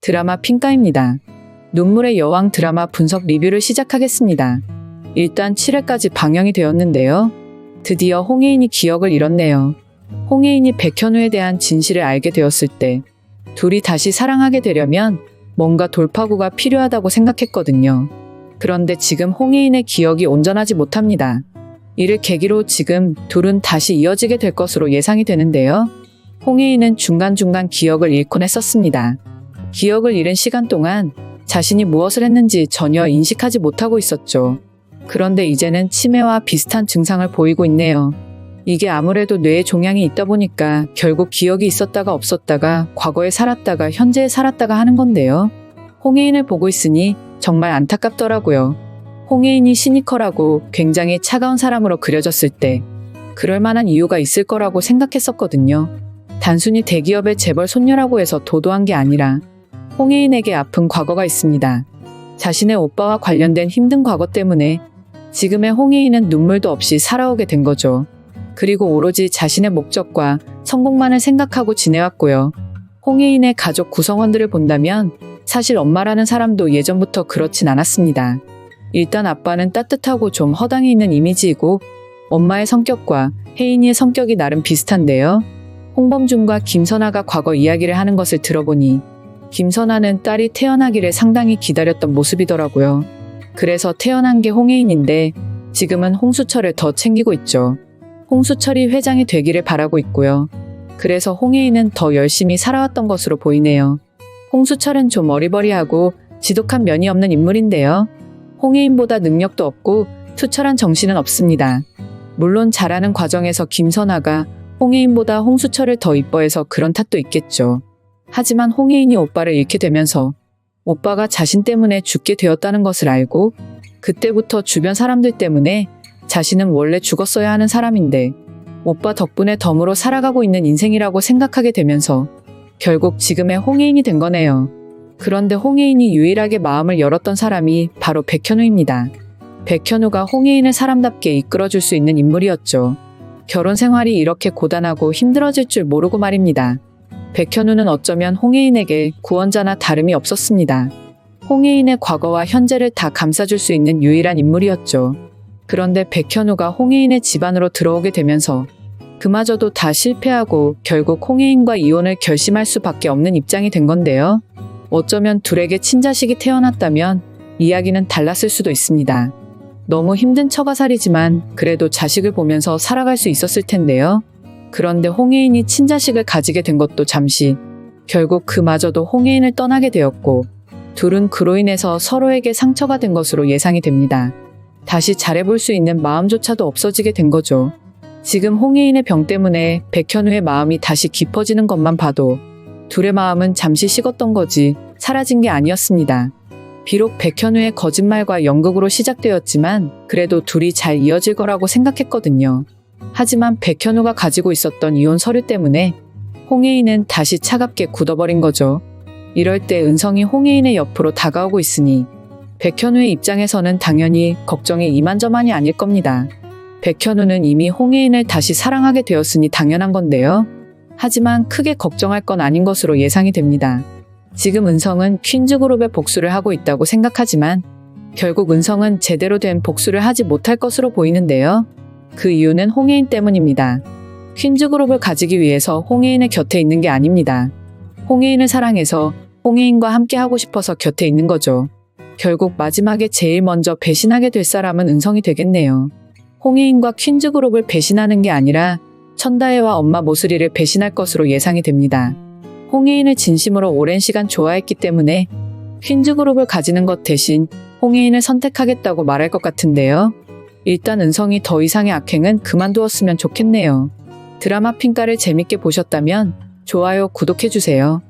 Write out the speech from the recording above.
드라마 핑가입니다. 눈물의 여왕 드라마 분석 리뷰를 시작하겠습니다. 일단 7회까지 방영이 되었는데요. 드디어 홍혜인이 기억을 잃었네요. 홍혜인이 백현우에 대한 진실을 알게 되었을 때 둘이 다시 사랑하게 되려면 뭔가 돌파구가 필요하다고 생각했거든요. 그런데 지금 홍혜인의 기억이 온전하지 못합니다. 이를 계기로 지금 둘은 다시 이어지게 될 것으로 예상이 되는데요. 홍혜인은 중간중간 기억을 잃곤 했었습니다. 기억을 잃은 시간 동안 자신이 무엇을 했는지 전혀 인식하지 못하고 있었죠. 그런데 이제는 치매와 비슷한 증상을 보이고 있네요. 이게 아무래도 뇌에 종양이 있다 보니까 결국 기억이 있었다가 없었다가 과거에 살았다가 현재에 살았다가 하는 건데요. 홍혜인을 보고 있으니 정말 안타깝더라고요. 홍혜인이 시니컬하고 굉장히 차가운 사람으로 그려졌을 때 그럴 만한 이유가 있을 거라고 생각했었거든요. 단순히 대기업의 재벌 손녀라고 해서 도도한 게 아니라 홍혜인에게 아픈 과거가 있습니다. 자신의 오빠와 관련된 힘든 과거 때문에 지금의 홍혜인은 눈물도 없이 살아오게 된 거죠. 그리고 오로지 자신의 목적과 성공만을 생각하고 지내왔고요. 홍혜인의 가족 구성원들을 본다면 사실 엄마라는 사람도 예전부터 그렇진 않았습니다. 일단 아빠는 따뜻하고 좀 허당이 있는 이미지이고 엄마의 성격과 혜인이의 성격이 나름 비슷한데요. 홍범준과 김선아가 과거 이야기를 하는 것을 들어보니 김선아는 딸이 태어나기를 상당히 기다렸던 모습이더라고요. 그래서 태어난 게 홍혜인인데 지금은 홍수철을 더 챙기고 있죠. 홍수철이 회장이 되기를 바라고 있고요. 그래서 홍혜인은 더 열심히 살아왔던 것으로 보이네요. 홍수철은 좀 어리버리하고 지독한 면이 없는 인물인데요. 홍혜인보다 능력도 없고 투철한 정신은 없습니다. 물론 자라는 과정에서 김선아가 홍혜인보다 홍수철을 더 이뻐해서 그런 탓도 있겠죠. 하지만 홍혜인이 오빠를 잃게 되면서 오빠가 자신 때문에 죽게 되었다는 것을 알고 그때부터 주변 사람들 때문에 자신은 원래 죽었어야 하는 사람인데 오빠 덕분에 덤으로 살아가고 있는 인생이라고 생각하게 되면서 결국 지금의 홍혜인이 된 거네요. 그런데 홍혜인이 유일하게 마음을 열었던 사람이 바로 백현우입니다. 백현우가 홍혜인을 사람답게 이끌어줄 수 있는 인물이었죠. 결혼 생활이 이렇게 고단하고 힘들어질 줄 모르고 말입니다. 백현우는 어쩌면 홍혜인에게 구원자나 다름이 없었습니다. 홍혜인의 과거와 현재를 다 감싸줄 수 있는 유일한 인물이었죠. 그런데 백현우가 홍혜인의 집안으로 들어오게 되면서 그마저도 다 실패하고 결국 홍혜인과 이혼을 결심할 수밖에 없는 입장이 된 건데요. 어쩌면 둘에게 친자식이 태어났다면 이야기는 달랐을 수도 있습니다. 너무 힘든 처가살이지만 그래도 자식을 보면서 살아갈 수 있었을 텐데요. 그런데 홍혜인이 친자식을 가지게 된 것도 잠시, 결국 그마저도 홍혜인을 떠나게 되었고 둘은 그로 인해서 서로에게 상처가 된 것으로 예상이 됩니다. 다시 잘해볼 수 있는 마음조차도 없어지게 된 거죠. 지금 홍혜인의 병 때문에 백현우의 마음이 다시 깊어지는 것만 봐도 둘의 마음은 잠시 식었던 거지 사라진 게 아니었습니다. 비록 백현우의 거짓말과 연극으로 시작되었지만 그래도 둘이 잘 이어질 거라고 생각했거든요. 하지만 백현우가 가지고 있었던 이혼 서류 때문에 홍혜인은 다시 차갑게 굳어버린 거죠. 이럴 때 은성이 홍혜인의 옆으로 다가오고 있으니 백현우의 입장에서는 당연히 걱정이 이만저만이 아닐 겁니다. 백현우는 이미 홍혜인을 다시 사랑하게 되었으니 당연한 건데요. 하지만 크게 걱정할 건 아닌 것으로 예상이 됩니다. 지금 은성은 퀸즈그룹의 복수를 하고 있다고 생각하지만 결국 은성은 제대로 된 복수를 하지 못할 것으로 보이는데요. 그 이유는 홍혜인 때문입니다. 퀸즈그룹을 가지기 위해서 홍혜인의 곁에 있는 게 아닙니다. 홍혜인을 사랑해서 홍혜인과 함께 하고 싶어서 곁에 있는 거죠. 결국 마지막에 제일 먼저 배신하게 될 사람은 은성이 되겠네요. 홍혜인과 퀸즈그룹을 배신하는 게 아니라 천다혜와 엄마 모슬이를 배신할 것으로 예상이 됩니다. 홍혜인을 진심으로 오랜 시간 좋아했기 때문에 퀸즈그룹을 가지는 것 대신 홍혜인을 선택하겠다고 말할 것 같은데요. 일단 은성이 더 이상의 악행은 그만두었으면 좋겠네요. 드라마 핑가를 재밌게 보셨다면 좋아요, 구독해주세요.